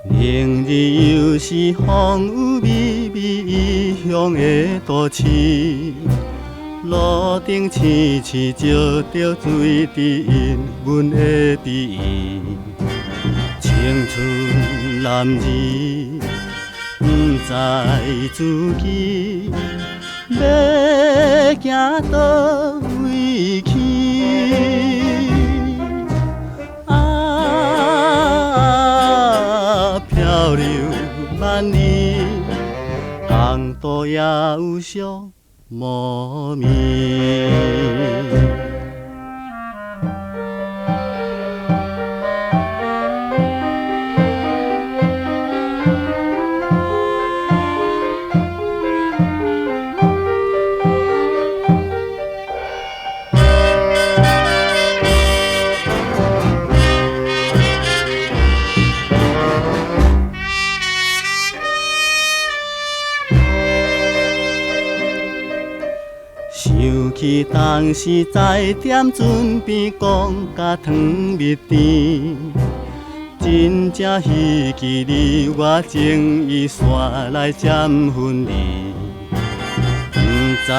明日又是风雨微微异乡的都市，路顶青青照着水滴印阮的美意。青春男儿不知自己要行倒位去。漂流万里，共度也有寂寞眠。想起当时在店准备讲甲汤蜜甜，真正希冀你我情意线来占分离。不知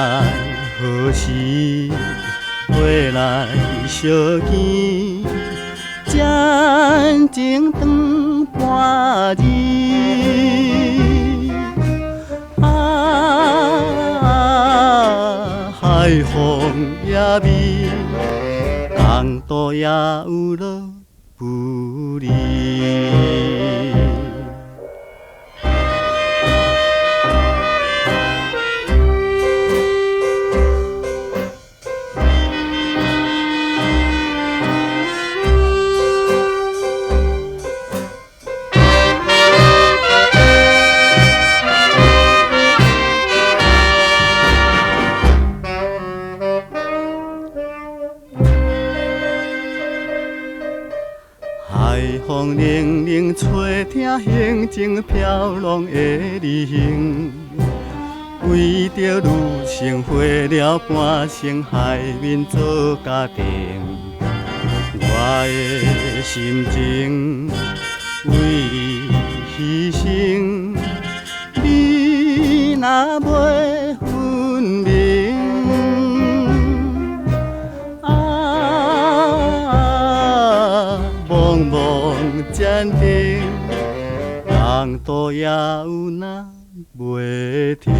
何时回来相见，渐情长半日。海风也美，共度也有乐不离。海风冷冷吹，听行踪飘浪的旅行，为着女性花了半生海面做家庭。我的心情为你牺牲，你若袂分明。茫茫坚定，共度也有那袂停。